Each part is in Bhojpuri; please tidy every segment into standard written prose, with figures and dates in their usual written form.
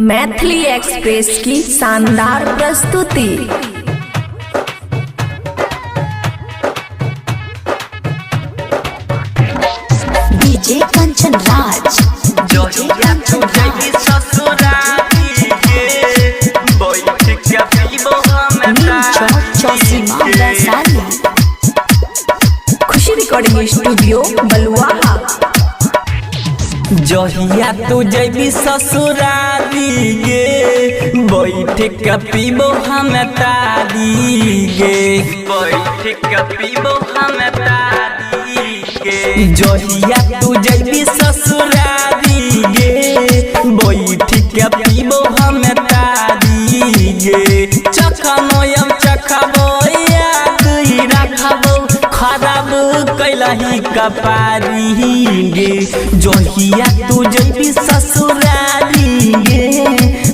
मैथिली एक्सप्रेस की शानदार प्रस्तुति। डीजे कंचन राज खुशी रिकॉर्डिंग स्टूडियो बलुआहा। जहिया तू जैबी ससुराली गे बैठ के पीबो हम तारी गे बैठ के पीबो हम तारी गे। जहिया तू जैबी ससुराली गे बैठ के पीबो हम तारी गे। चखनो चखबो याद रखबो खराब कैलही कपारी गे। जहिया तू जैबी ससुराली गे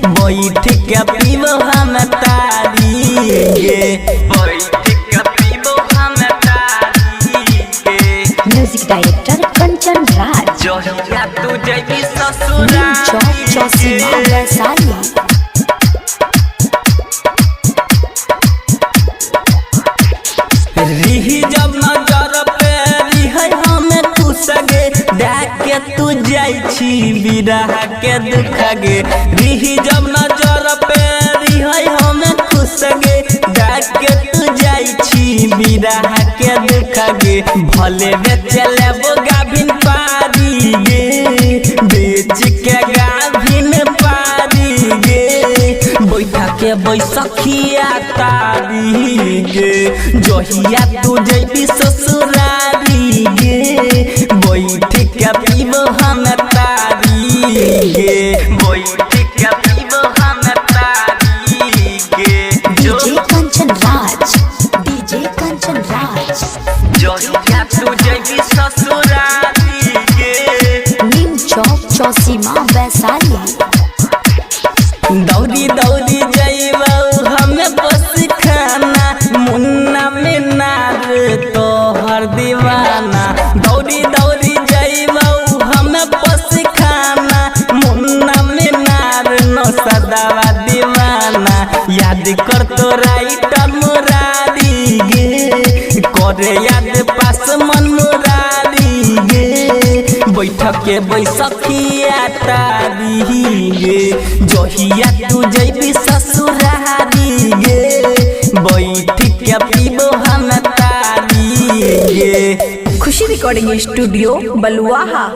बैठ के पीबो हम तारी गे बैठ के पीबो हम तारी गे। म्यूजिक डायरेक्टर कंचन राज जहिया तू जैबी ससुराली चौसीमा वैशाली। रिही जब नजर पे रिहै हमें तू सगे देख के तू जाई छी बिरह के दुख गे। रिही जब नजर पे रिहै हमें तू सगे देख के तू जाई छी बिरह के दुख गे। भले बेचले वो गाभिन पारी गे बेच के गाभिन पारी गे। बैठा के बैसखिया तारी गे। जहिया तू जैबी ससुरारी गे बैठ के पीबो हम तारी गे बैठ के पीबो हम तारी गे। DJ Kanchan Raj DJ Kanchan Raj. जहिया तू जैबी ससुरारी गे नीम चौक चौसीमा वैशाली। दौड़ी दौड़ी जैबौ हमें बस खाना मुन्ना में नार तोहर दीवाना। दौड़ी दौड़ी जैबौ हमें बस खाना मुन्ना में नार न सदावा दीवाना। याद कर तो राइटर मुरारी गे करे याद पास मन मुरारी गे। बैठ के बैसखिया तारी गे। जहिया तू जैबी ससुरारी गे बैठ के पीबो हम तारी गे। खुशी रिकॉर्डिंग स्टूडियो बलुआहा।